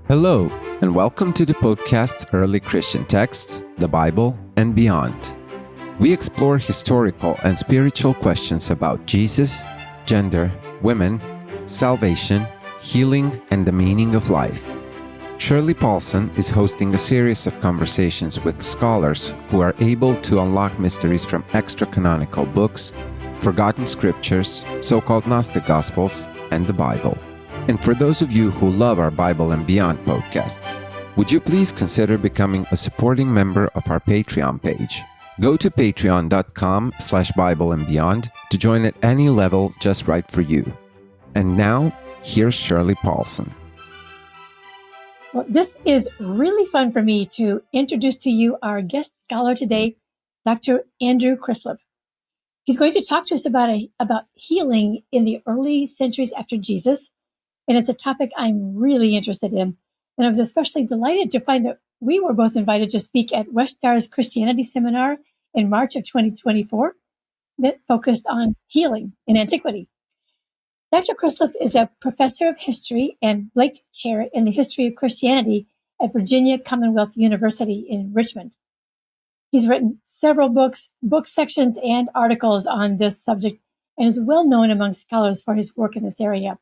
Hello, and welcome to the podcast's Early Christian Texts, the Bible, and Beyond. We explore historical and spiritual questions about Jesus, gender, women, salvation, healing, and the meaning of life. Shirley Paulson is hosting a series of conversations with scholars who are able to unlock mysteries from extra-canonical books, forgotten scriptures, so-called Gnostic Gospels, and the Bible. And for those of you who love our Bible and Beyond podcasts, would you please consider becoming a supporting member of our Patreon page? Go to patreon.com/BibleandBeyond to join at any level just right for you. And now, here's Shirley Paulson. Well, this is really fun for me to introduce to you our guest scholar today, Dr. Andrew Crislip. He's going to talk to us about healing in the early centuries after Jesus. And it's a topic I'm really interested in. And I was especially delighted to find that we were both invited to speak at Westgar's Christianity seminar in March of 2024 that focused on healing in Antiquity. Dr. Crislip is a professor of history and Blake Chair in the History of Christianity at Virginia Commonwealth University in Richmond. He's written several books, book sections, and articles on this subject and is well known among scholars for his work in this area.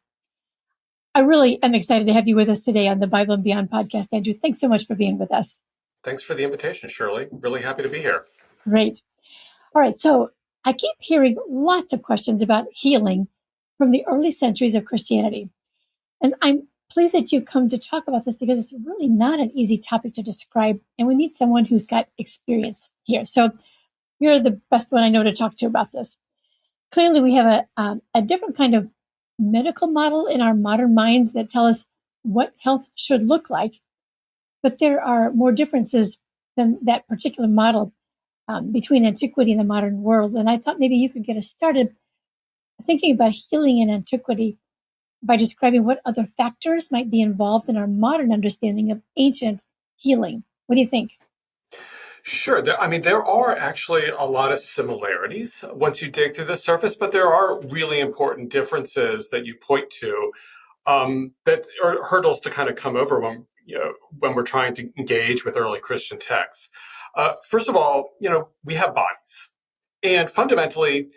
I really am excited to have you with us today on the Bible and Beyond podcast, Andrew. Thanks so much for being with us. Thanks for the invitation, Shirley. Really happy to be here. Great. All right. So I keep hearing lots of questions about healing from the early centuries of Christianity. And I'm pleased that you come to talk about this because it's really not an easy topic to describe. And we need someone who's got experience here. So you're the best one I know to talk to about this. Clearly, we have a different kind of medical model in our modern minds that tell us what health should look like. But there are more differences than that particular model between antiquity and the modern world. And I thought maybe you could get us started thinking about healing in antiquity by describing what other factors might be involved in our modern understanding of ancient healing. What do you think? Sure. There are actually a lot of similarities once you dig through the surface, but there are really important differences that you point to that are hurdles to kind of come over when we're trying to engage with early Christian texts. First of all, we have bodies. And fundamentally,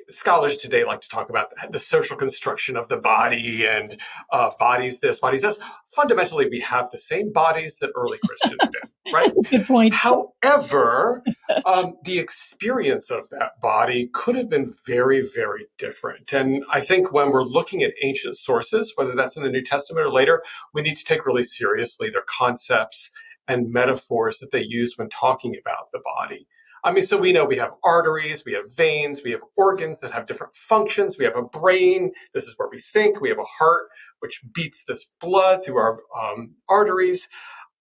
scholars today like to talk about the social construction of the body and bodies this, bodies this. Fundamentally, we have the same bodies that early Christians did, right? That's a good point. However, the experience of that body could have been very, very different. And I think when we're looking at ancient sources, whether that's in the New Testament or later, we need to take really seriously their concepts and metaphors that they use when talking about the body. So we know we have arteries, we have veins, we have organs that have different functions. We have a brain. This is where we think. We have a heart, which beats this blood through our arteries.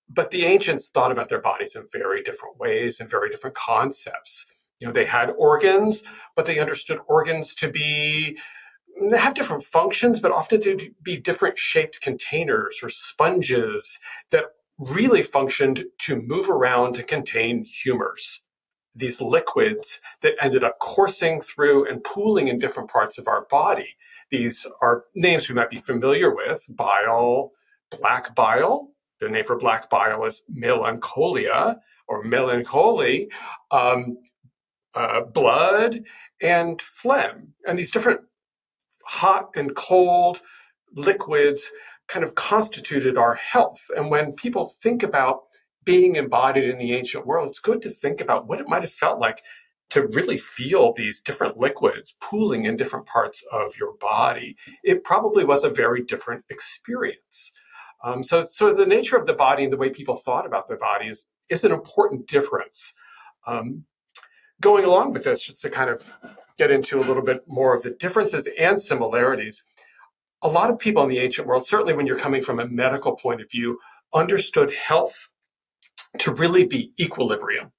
But the ancients thought about their bodies in very different ways and very different concepts. They had organs, but they understood organs to have different functions, but often to be different shaped containers or sponges that really functioned to move around to contain humors. These liquids that ended up coursing through and pooling in different parts of our body. These are names we might be familiar with: bile, black bile. The name for black bile is melancholia or melancholy, blood, and phlegm. And these different hot and cold liquids kind of constituted our health. And when people think about being embodied in the ancient world, it's good to think about what it might have felt like to really feel these different liquids pooling in different parts of your body. It probably was a very different experience. So the nature of the body and the way people thought about their bodies is an important difference. Going along with this, just to kind of get into a little bit more of the differences and similarities, a lot of people in the ancient world, certainly when you're coming from a medical point of view, understood health to really be equilibrium,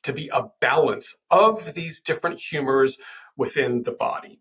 to be a balance of these different humors within the body.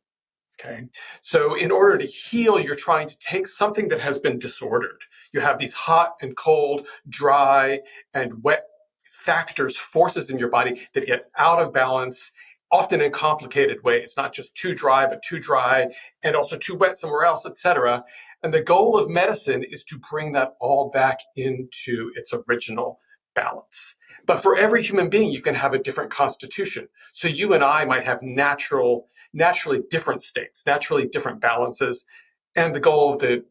Okay. So in order to heal, you're trying to take something that has been disordered. You have these hot and cold, dry and wet factors, forces in your body that get out of balance often in complicated ways, not just too dry, but too dry, and also too wet somewhere else, etc. And the goal of medicine is to bring that all back into its original balance. But for every human being, you can have a different constitution. So you and I might have naturally different states, naturally different balances. And the goal of the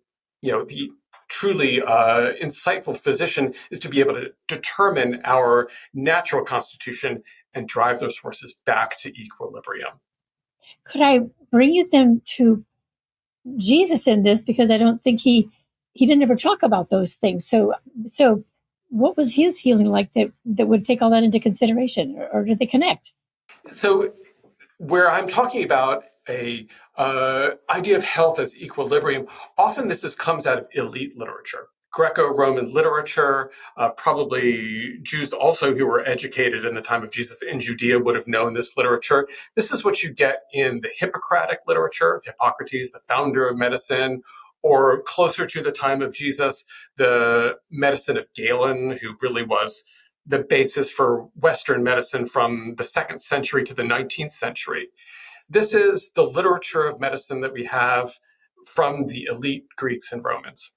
truly insightful physician is to be able to determine our natural constitution and drive those forces back to equilibrium. Could I bring you then to Jesus in this? Because I don't think he didn't ever talk about those things. So what was his healing like that would take all that into consideration, or did they connect? So where I'm talking about a idea of health as equilibrium, often this comes out of elite literature, Greco-Roman literature. Probably Jews also who were educated in the time of Jesus in Judea would have known this literature. This is what you get in the Hippocratic literature, Hippocrates, the founder of medicine, or closer to the time of Jesus, the medicine of Galen, who really was the basis for Western medicine from the 2nd century to the 19th century. This is the literature of medicine that we have from the elite Greeks and Romans.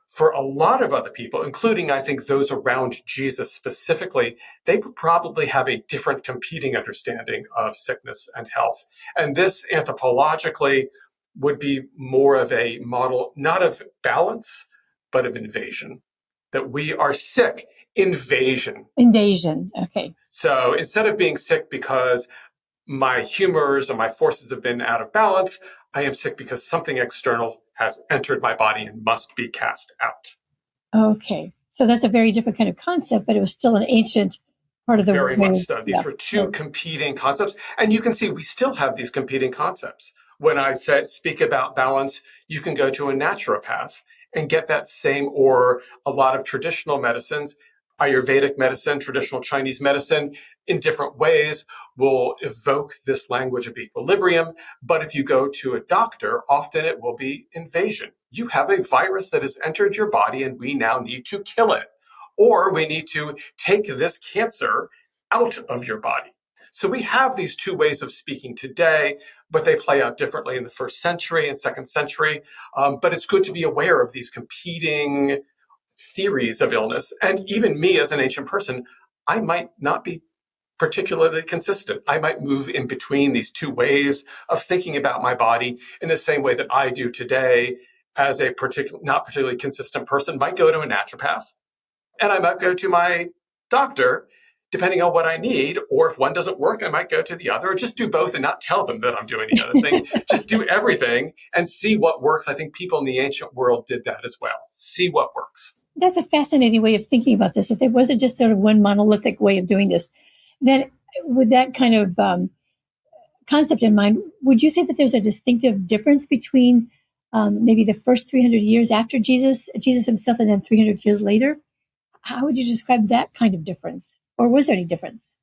For a lot of other people, including, I think, those around Jesus specifically, they would probably have a different competing understanding of sickness and health. And this anthropologically would be more of a model, not of balance, but of invasion. That we are sick. Invasion. Okay. So instead of being sick because my humors or my forces have been out of balance, I am sick because something external has entered my body and must be cast out. Okay. So that's a very different kind of concept, but it was still an ancient part of the Very world. much so. These were two competing concepts. And you can see we still have these competing concepts. When I speak about balance, you can go to a naturopath and get that same, or a lot of traditional medicines, Ayurvedic medicine, traditional Chinese medicine, in different ways will evoke this language of equilibrium. But if you go to a doctor, often it will be invasion. You have a virus that has entered your body and we now need to kill it. Or we need to take this cancer out of your body. So we have these two ways of speaking today, but they play out differently in the 1st century and 2nd century. But it's good to be aware of these competing theories of illness. And even me as an ancient person, I might not be particularly consistent. I might move in between these two ways of thinking about my body in the same way that I do today as a not particularly consistent person might go to a naturopath, and I might go to my doctor depending on what I need, or if one doesn't work, I might go to the other, or just do both and not tell them that I'm doing the other thing. Just do everything and see what works. I think people in the ancient world did that as well. See what works. That's a fascinating way of thinking about this. If there wasn't just sort of one monolithic way of doing this, then with that kind of concept in mind, would you say that there's a distinctive difference between maybe the first 300 years after Jesus himself, and then 300 years later? How would you describe that kind of difference? Or was there any difference?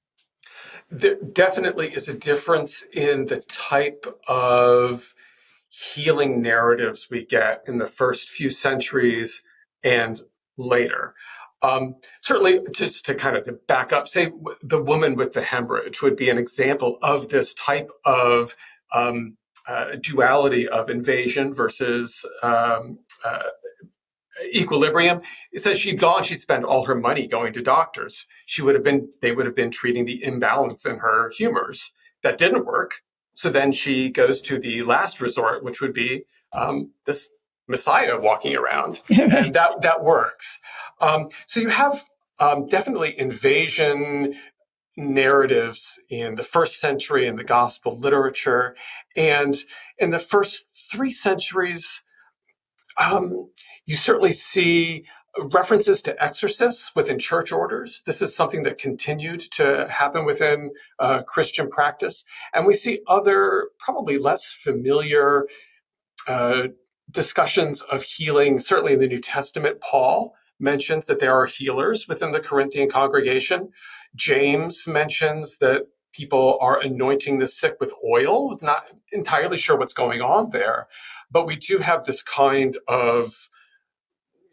There definitely is a difference in the type of healing narratives we get in the first few centuries and later. Certainly, just to kind of back up, say the woman with the hemorrhage would be an example of this type of duality of invasion versus equilibrium. It says she'd spent all her money going to doctors. They would have been treating the imbalance in her humors. That didn't work. So then she goes to the last resort, which would be this Messiah walking around, and that works. So you have definitely invasion narratives in the 1st century in the gospel literature, and in the first 3 centuries, you certainly see references to exorcists within church orders. This is something that continued to happen within Christian practice. And we see other, probably less familiar discussions of healing. Certainly in the New Testament, Paul mentions that there are healers within the Corinthian congregation. James mentions that people are anointing the sick with oil. It's not entirely sure what's going on there, but we do have this kind of,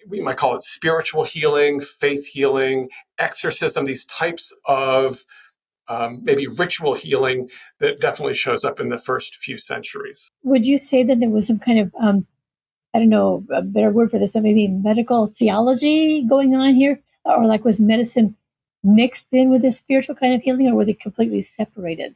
we might call it spiritual healing, faith healing, exorcism, these types of maybe ritual healing that definitely shows up in the first few centuries. Would you say that there was some kind of, I don't know, a better word for this, but maybe medical theology going on here? Or like was medicine mixed in with this spiritual kind of healing, or were they completely separated?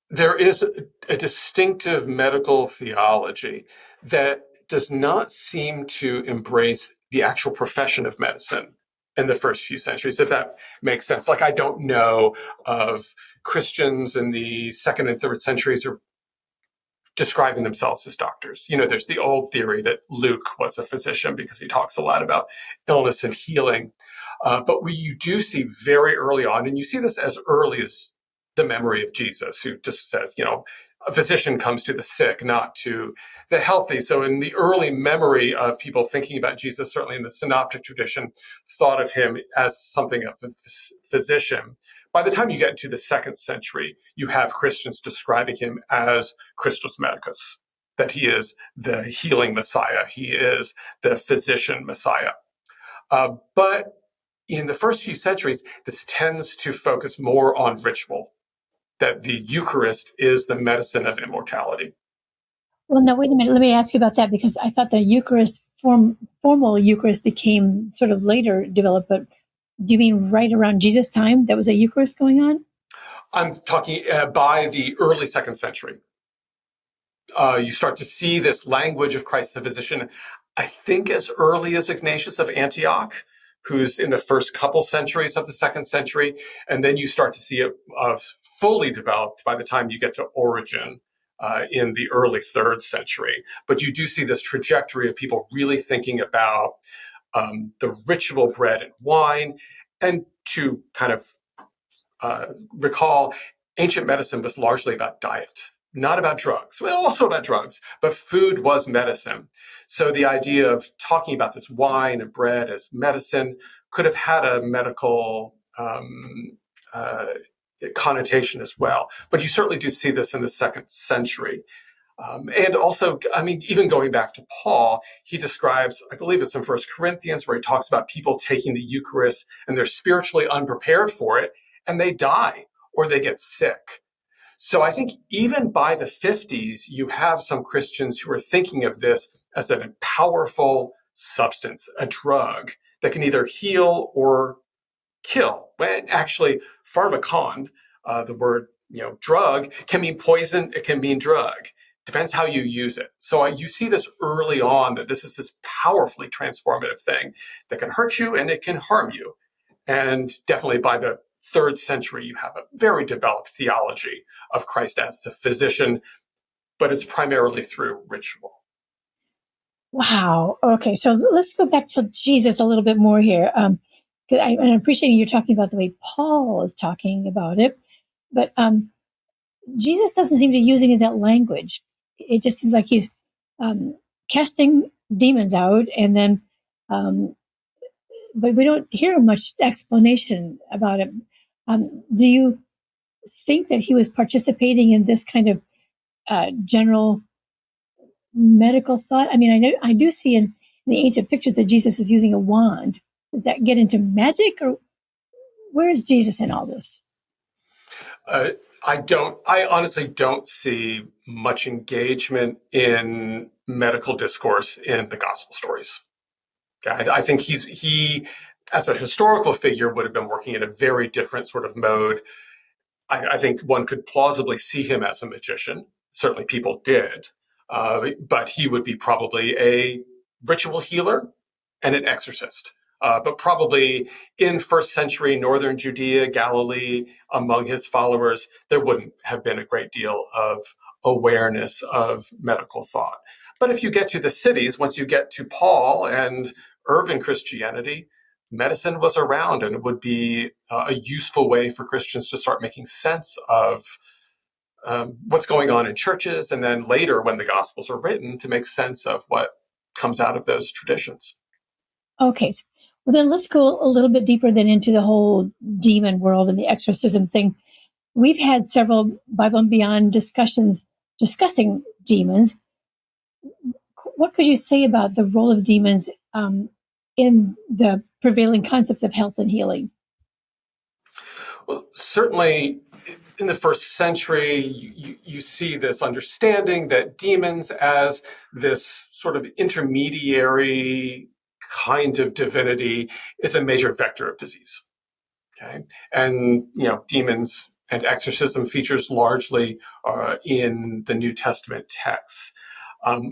There is a distinctive medical theology that does not seem to embrace the actual profession of medicine in the first few centuries, if that makes sense. Like, I don't know of Christians in the second and third centuries or describing themselves as doctors. There's the old theory that Luke was a physician because he talks a lot about illness and healing. But you do see very early on, and you see this as early as the memory of Jesus, who just says, a physician comes to the sick, not to the healthy. So in the early memory of people thinking about Jesus, certainly in the synoptic tradition, thought of him as something of a physician. By the time you get to the second century, you have Christians describing him as Christus Medicus, that he is the healing Messiah. He is the physician Messiah. But in the first few centuries, this tends to focus more on ritual, that the Eucharist is the medicine of immortality. Well, now, wait a minute. Let me ask you about that, because I thought the Eucharist, formal Eucharist became sort of later developed, but do you mean right around Jesus' time there was a Eucharist going on? I'm talking by the early second century. You start to see this language of Christ the physician, I think as early as Ignatius of Antioch, who's in the first couple centuries of the second century. And then you start to see it fully developed by the time you get to Origen in the early third century. But you do see this trajectory of people really thinking about the ritual bread and wine. And to kind of recall, ancient medicine was largely about diet, not about drugs. Well, also about drugs, but food was medicine. So the idea of talking about this wine and bread as medicine could have had a medical connotation as well. But you certainly do see this in the second century. And also, even going back to Paul, he describes, I believe it's in 1 Corinthians, where he talks about people taking the Eucharist and they're spiritually unprepared for it and they die or they get sick. So I think even by the 50s, you have some Christians who are thinking of this as a powerful substance, a drug that can either heal or kill. When actually, pharmakon, the word drug, can mean poison, it can mean drug. Depends how you use it. So you see this early on, that this is this powerfully transformative thing that can hurt you and it can harm you. And definitely by the third century, you have a very developed theology of Christ as the physician, but it's primarily through ritual. Wow. Okay, so let's go back to Jesus a little bit more here. And I'm appreciating you talking about the way Paul is talking about it, but Jesus doesn't seem to use any of that language. It just seems like he's casting demons out, and then, but we don't hear much explanation about it. Do you think that he was participating in this kind of general medical thought? I do see in the ancient picture that Jesus is using a wand. Does that get into magic, or where is Jesus in all this? I honestly don't see much engagement in medical discourse in the gospel stories. I think he, as a historical figure, would have been working in a very different sort of mode. I think one could plausibly see him as a magician. Certainly people did. But he would be probably a ritual healer and an exorcist. But probably in first century northern Judea, Galilee, among his followers, there wouldn't have been a great deal of awareness of medical thought. But if you get to the cities, once you get to Paul and urban Christianity, medicine was around, and it would be a useful way for Christians to start making sense of what's going on in churches, and then later, when the Gospels are written, to make sense of what comes out of those traditions. Okay, well then let's go a little bit deeper then into the whole demon world and the exorcism thing. We've had several Bible and Beyond discussions discussing demons. What could you say about the role of demons in the prevailing concepts of health and healing? Well, certainly in the first century, you see this understanding that demons as this sort of intermediary kind of divinity is a major vector of disease. Okay, and demons and exorcism features largely in the New Testament texts.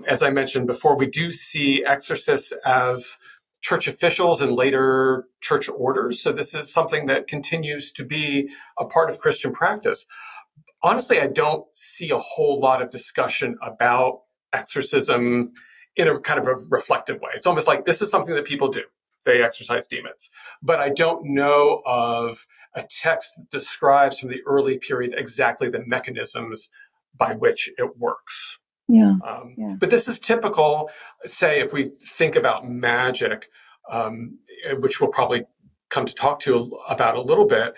As I mentioned before, we do see exorcists as church officials and later church orders. So this is something that continues to be a part of Christian practice. Honestly, I don't see a whole lot of discussion about exorcism in a kind of a reflective way. It's almost like this is something that people do. They exorcise demons. But I don't know of a text that describes from the early period exactly the mechanisms by which it works. Yeah. But this is typical, say, if we think about magic, which we'll probably come to talk to about a little bit.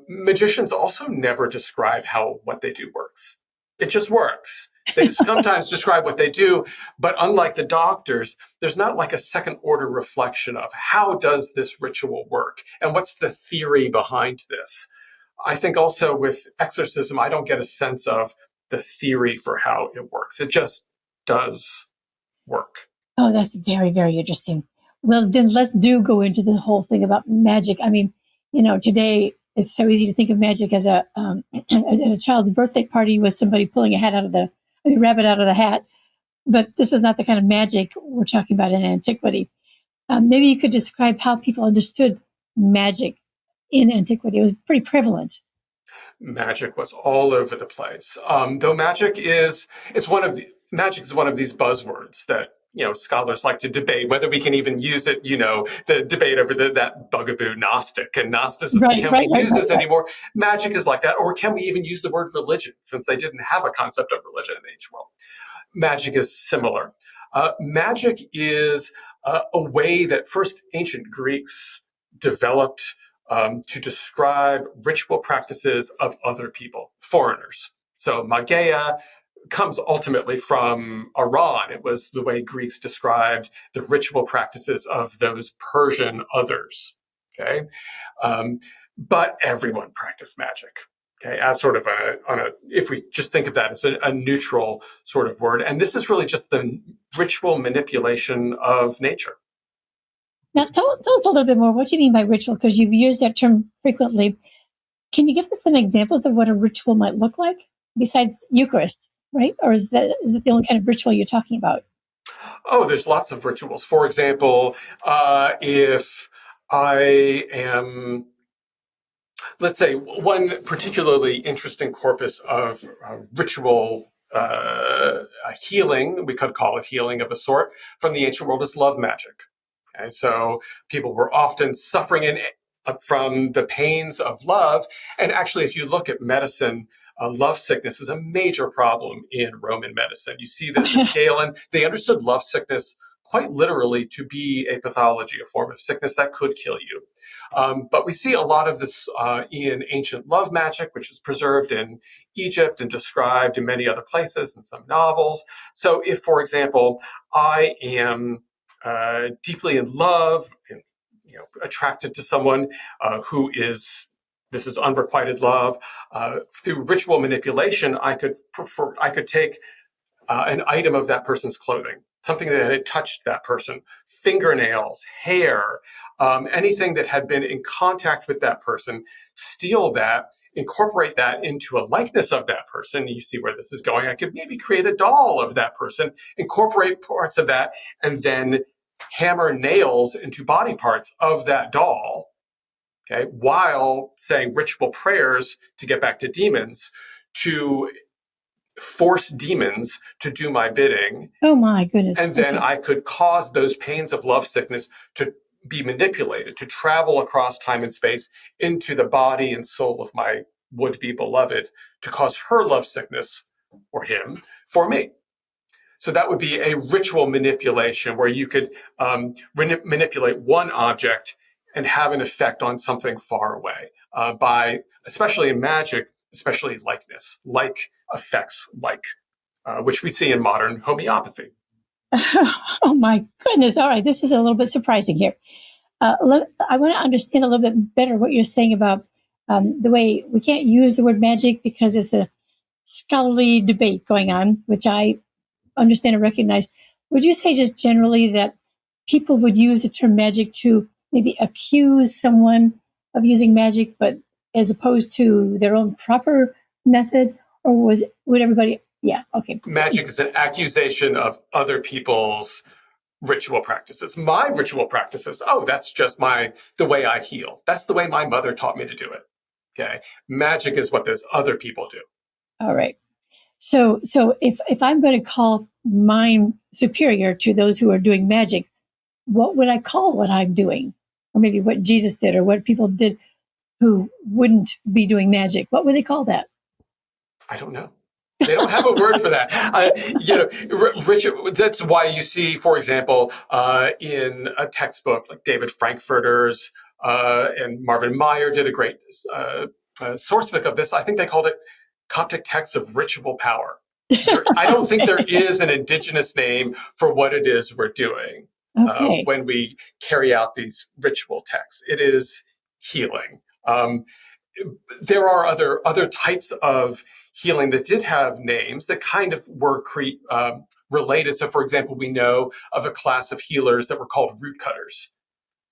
Magicians also never describe how what they do works. It just works. They sometimes describe what they do, but unlike the doctors, there's not like a second order reflection of how does this ritual work and what's the theory behind this. I think also with exorcism, I don't get a sense of the theory for how it works. It just does work. Oh, that's very, very interesting. Well, then let's go into the whole thing about magic. I mean, today it's so easy to think of magic as a child's birthday party with somebody pulling a rabbit out of the hat. But this is not the kind of magic we're talking about in antiquity. Maybe you could describe how people understood magic in antiquity. It was pretty prevalent. Magic was all over the place. Though magic is one of these buzzwords that scholars like to debate whether we can even use it. The debate over that bugaboo Gnostic and Gnosticism. Can we use this anymore? Magic is like that, or can we even use the word religion since they didn't have a concept of religion in the ancient world? Magic is similar. Magic is a way that first ancient Greeks developed to describe ritual practices of other people, foreigners. So magia comes ultimately from Iran. It was the way Greeks described the ritual practices of those Persian others. Okay, but everyone practiced magic. Okay, as sort of if we just think of that as a neutral sort of word, and this is really just the ritual manipulation of nature. Now, tell us a little bit more. What do you mean by ritual? Because you've used that term frequently. Can you give us some examples of what a ritual might look like besides Eucharist, right? Or is that the only kind of ritual you're talking about? Oh, there's lots of rituals. For example, if I am, let's say, one particularly interesting corpus of ritual healing, we could call it healing of a sort, from the ancient world is love magic. Okay, so people were often suffering from the pains of love. And actually, if you look at medicine, love sickness is a major problem in Roman medicine. You see this in Galen. They understood love sickness quite literally to be a pathology, a form of sickness that could kill you. But we see a lot of this in ancient love magic, which is preserved in Egypt and described in many other places in some novels. So if, for example, I am deeply in love and attracted to someone this is unrequited love, through ritual manipulation, I could take an item of that person's clothing, something that had touched that person, fingernails, hair, anything that had been in contact with that person, steal that, incorporate that into a likeness of that person. You see where this is going. I could maybe create a doll of that person, incorporate parts of that, and then hammer nails into body parts of that doll, okay, while saying ritual prayers to get back to demons, to force demons to do my bidding. Oh my goodness. And then I could cause those pains of love sickness to be manipulated, to travel across time and space into the body and soul of my would-be beloved, to cause her love sickness, or him, for me. So that would be a ritual manipulation where you could manipulate one object and have an effect on something far away by, especially in magic, especially likeness, like effects, which we see in modern homeopathy. Oh my goodness. All right. This is a little bit surprising here. I want to understand a little bit better what you're saying about the way we can't use the word magic because it's a scholarly debate going on, which I understand and recognize. Would you say just generally that people would use the term magic to maybe accuse someone of using magic, but as opposed to their own proper method? Or would everybody? Yeah, okay. Magic is an accusation of other people's ritual practices. My ritual practices, oh, that's just the way I heal. That's the way my mother taught me to do it. Okay. Magic is what those other people do. All right. So if I'm going to call mine superior to those who are doing magic, what would I call what I'm doing? Or maybe what Jesus did or what people did who wouldn't be doing magic. What would they call that? I don't know. They don't have a word for that. Richard, that's why you see, for example, in a textbook like David Frankfurter's and Marvin Meyer did a great source book of this. I think they called it Coptic Texts of Ritual Power. I don't think there is an indigenous name for what it is we're doing when we carry out these ritual texts. It is healing. There are other types of healing that did have names that kind of were related. So, for example, we know of a class of healers that were called root cutters.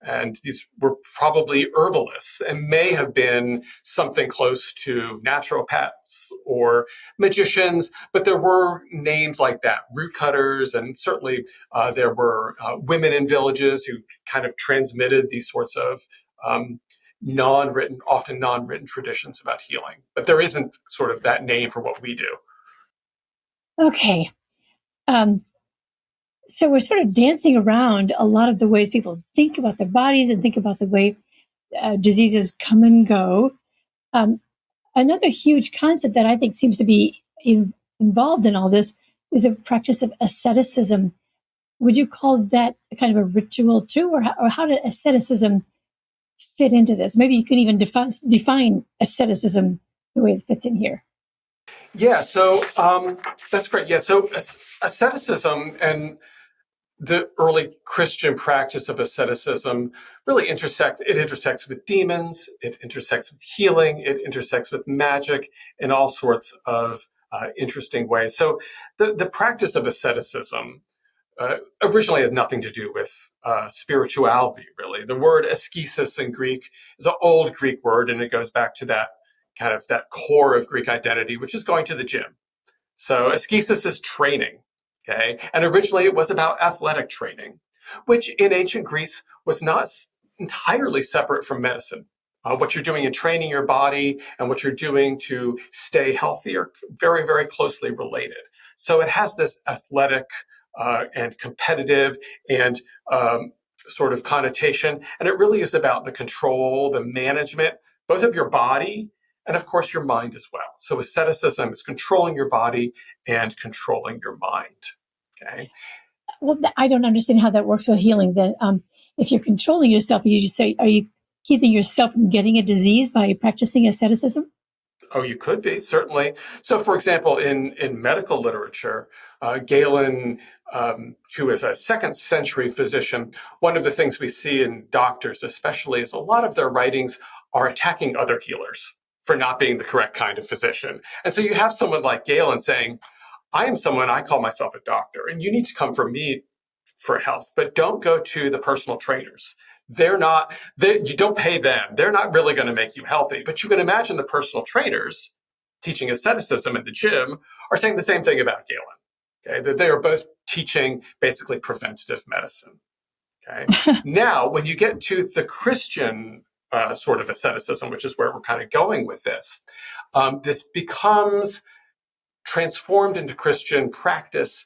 And these were probably herbalists and may have been something close to naturopaths or magicians, but there were names like that, root cutters, and certainly there were women in villages who kind of transmitted these sorts of often non-written traditions about healing. But there isn't sort of that name for what we do. Okay. So we're sort of dancing around a lot of the ways people think about their bodies and think about the way diseases come and go. Another huge concept that I think seems to be involved in all this is the practice of asceticism. Would you call that kind of a ritual too, or how did asceticism fit into this? Maybe you can even define asceticism the way it fits in here. Yeah, so that's great. Yeah, so asceticism and the early Christian practice of asceticism really intersects with demons, it intersects with healing, it intersects with magic in all sorts of interesting ways. So the practice of asceticism originally had nothing to do with spirituality, really. The word askesis in Greek is an old Greek word, and it goes back to that kind of that core of Greek identity, which is going to the gym. So askesis is training. Okay. And originally it was about athletic training, which in ancient Greece was not entirely separate from medicine. What you're doing in training your body and what you're doing to stay healthy are very, very closely related. So it has this athletic and competitive and sort of connotation. And it really is about the control, the management, both of your body and of course your mind as well. So asceticism is controlling your body and controlling your mind. Okay. Well, I don't understand how that works with healing. Then, if you're controlling yourself, you just say, are you keeping yourself from getting a disease by practicing asceticism? Oh, you could be, certainly. So, for example, in medical literature, Galen, who is a second century physician, one of the things we see in doctors especially is a lot of their writings are attacking other healers for not being the correct kind of physician. And so you have someone like Galen saying, I call myself a doctor, and you need to come for me for health, but don't go to the personal trainers. You don't pay them. They're not really going to make you healthy. But you can imagine the personal trainers teaching asceticism at the gym are saying the same thing about Galen. Okay, that they are both teaching basically preventative medicine. Okay, now when you get to the Christian sort of asceticism, which is where we're kind of going with this, this becomes transformed into Christian practice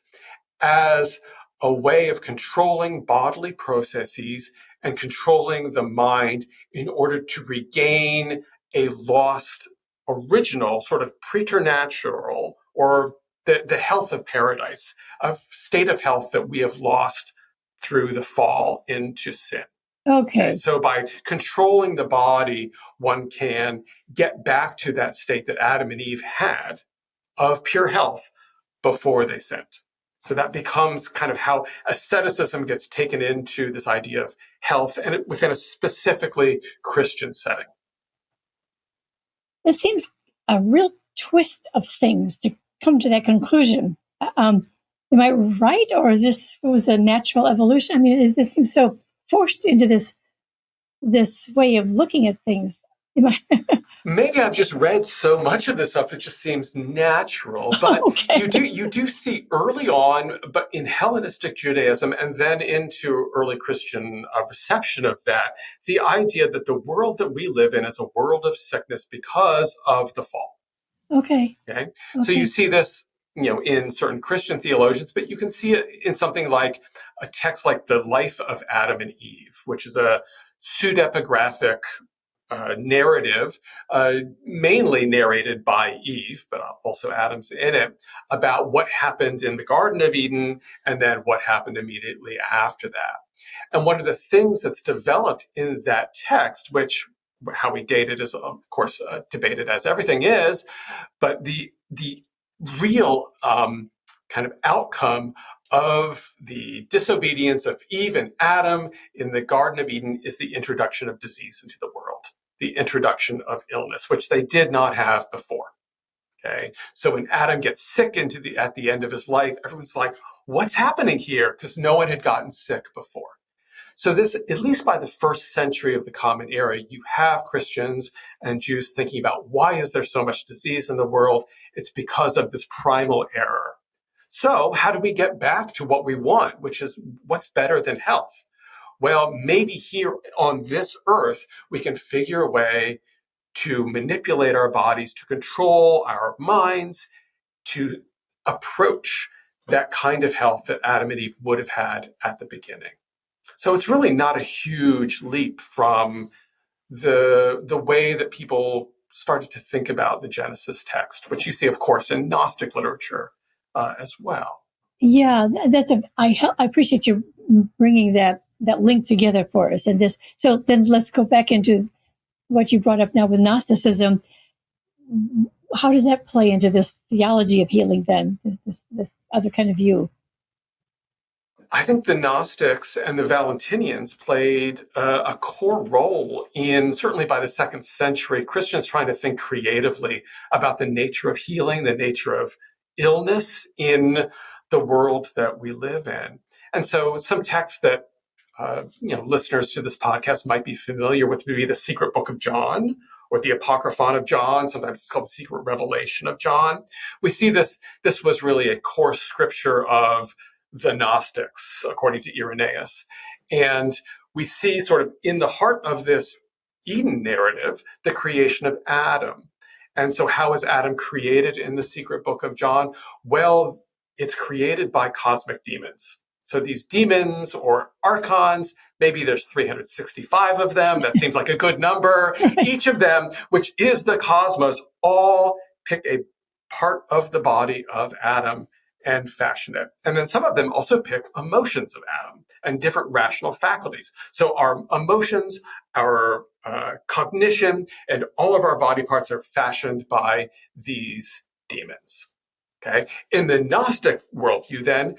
as a way of controlling bodily processes and controlling the mind in order to regain a lost original sort of preternatural or the health of paradise, a state of health that we have lost through the fall into sin. Okay. So by controlling the body, one can get back to that state that Adam and Eve had of pure health before they sinned. So that becomes kind of how asceticism gets taken into this idea of health and within a specifically Christian setting. it seems a real twist of things to come to that conclusion. Am I right, or is this was a natural evolution? I mean, this seems so forced into this way of looking at things. Maybe I've just read so much of this stuff, it just seems natural. But Okay. you do see early on, but in Hellenistic Judaism and then into early Christian reception of that, the idea that the world that we live in is a world of sickness because of the fall. Okay. Okay. So you see this, in certain Christian theologians, but you can see it in something like a text like the Life of Adam and Eve, which is a pseudepigraphic narrative, mainly narrated by Eve, but also Adam's in it, about what happened in the Garden of Eden and then what happened immediately after that. And one of the things that's developed in that text, which how we date it is, of course, debated as everything is, but the real kind of outcome of the disobedience of Eve and Adam in the Garden of Eden is the introduction of disease into the world, the introduction of illness, which they did not have before. Okay, so when Adam gets sick at the end of his life, everyone's like, "What's happening here?" Because no one had gotten sick before. So this, at least by the first century of the Common Era, you have Christians and Jews thinking about why is there so much disease in the world? It's because of this primal error. So how do we get back to what we want, which is what's better than health? Well, maybe here on this earth, we can figure a way to manipulate our bodies, to control our minds, to approach that kind of health that Adam and Eve would have had at the beginning. So it's really not a huge leap from the way that people started to think about the Genesis text, which you see, of course, in Gnostic literature as well. Yeah, I appreciate you bringing that link together for us. And this, so then let's go back into what you brought up now with Gnosticism. How does that play into this theology of healing then, this other kind of view? I think the Gnostics and the Valentinians played a core role in, certainly by the 2nd century, Christians trying to think creatively about the nature of healing, the nature of illness in the world that we live in. And so some texts that listeners to this podcast might be familiar with would be the Secret Book of John or the Apocryphon of John. Sometimes it's called the Secret Revelation of John. We see this was really a core scripture of the Gnostics, according to Irenaeus. And we see sort of in the heart of this Eden narrative, the creation of Adam. And so how is Adam created in the Secret Book of John? Well, it's created by cosmic demons. So these demons or archons, maybe there's 365 of them. That seems like a good number. Each of them, which is the cosmos, all pick a part of the body of Adam and fashion it. And then some of them also pick emotions of Adam and different rational faculties. So our emotions, our cognition, and all of our body parts are fashioned by these demons. Okay. In the Gnostic worldview, then,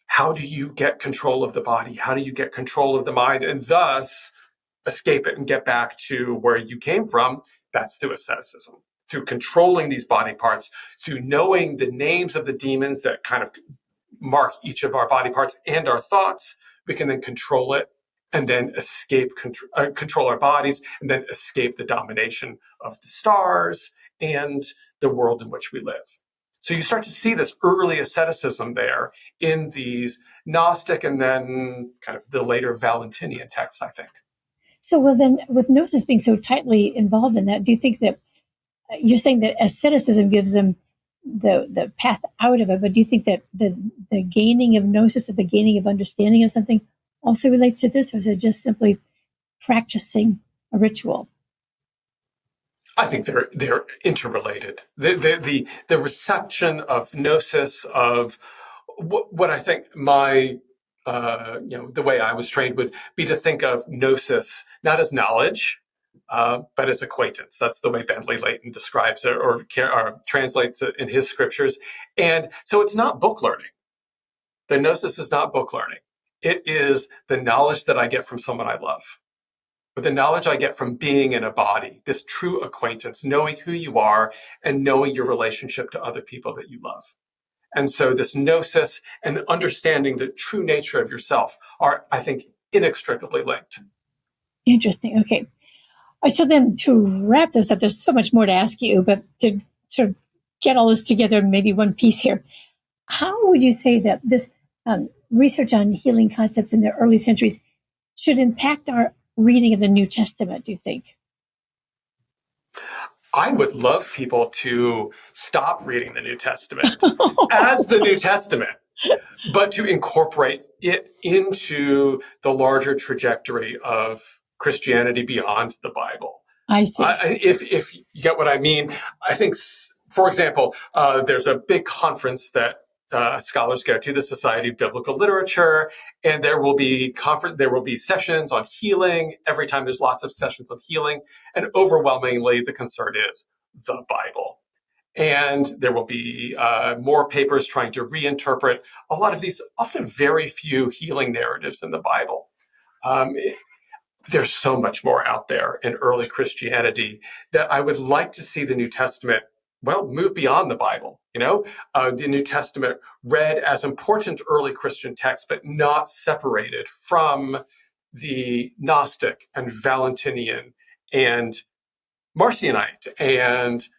how do you get control of the body? How do you get control of the mind and thus escape it and get back to where you came from? That's through asceticism, through controlling these body parts, through knowing the names of the demons that kind of mark each of our body parts and our thoughts. We can then control it and then control our bodies and then escape the domination of the stars and the world in which we live. So you start to see this early asceticism there in these Gnostic and then kind of the later Valentinian texts, I think. So, well, then, with Gnosis being so tightly involved in that, do you think that you're saying that asceticism gives them the path out of it, but do you think that the gaining of Gnosis or the gaining of understanding of something also relates to this, or is it just simply practicing a ritual? I think they're interrelated. The reception of Gnosis, of what I think my the way I was trained would be to think of Gnosis not as knowledge, but as acquaintance. That's the way Bentley Leighton describes it or translates it in his scriptures. And so it's not book learning. The Gnosis is not book learning. It is the knowledge that I get from someone I love. but the knowledge I get from being in a body, this true acquaintance, knowing who you are and knowing your relationship to other people that you love. And so this gnosis and understanding the true nature of yourself are, I think, inextricably linked. Interesting. Okay. So then to wrap this up, there's so much more to ask you, but to sort of get all this together, maybe one piece here. How would you say that this research on healing concepts in the early centuries should impact our reading of the New Testament, do you think? I would love people to stop reading the New Testament as the New Testament, but to incorporate it into the larger trajectory of Christianity beyond the Bible. I see. If you get what I mean, I think, for example, there's a big conference that scholars go to, the Society of Biblical Literature, and there will be sessions on healing. Every time there's lots of sessions on healing, and overwhelmingly the concern is the Bible. And there will be more papers trying to reinterpret a lot of these often very few healing narratives in the Bible. There's so much more out there in early Christianity that I would like to see the New Testament move beyond the Bible. The New Testament read as important early Christian text, but not separated from the Gnostic and Valentinian and Marcionite and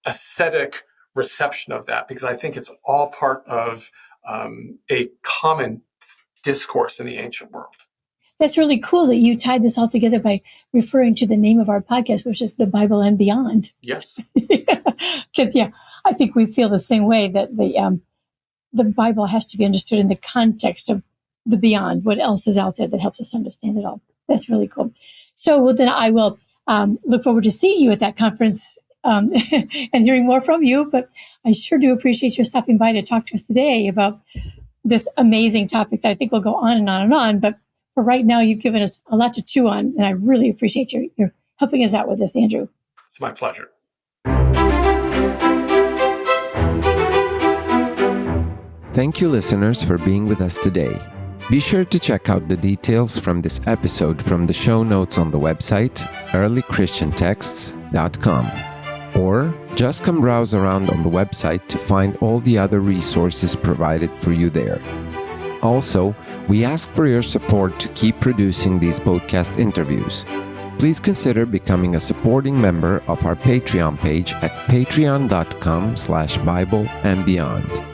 ascetic reception of that, because I think it's all part of a common discourse in the ancient world. That's really cool that you tied this all together by referring to the name of our podcast, which is The Bible and Beyond. Yes. Because, I think we feel the same way, that the Bible has to be understood in the context of the beyond, what else is out there that helps us understand it all. That's really cool. So then I will look forward to seeing you at that conference and hearing more from you. But I sure do appreciate you stopping by to talk to us today about this amazing topic that I think will go on and on and on. But for right now, you've given us a lot to chew on, and I really appreciate your helping us out with this, Andrew. It's my pleasure. Thank you, listeners, for being with us today. Be sure to check out the details from this episode from the show notes on the website, earlychristiantexts.com. Or just come browse around on the website to find all the other resources provided for you there. Also, we ask for your support to keep producing these podcast interviews. Please consider becoming a supporting member of our Patreon page at patreon.com/BibleandBeyond.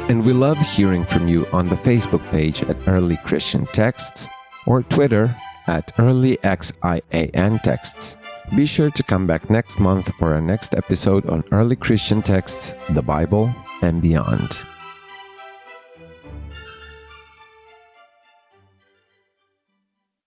And we love hearing from you on the Facebook page at Early Christian Texts or Twitter at EarlyXIAN Texts. Be sure to come back next month for our next episode on Early Christian Texts, the Bible, and Beyond.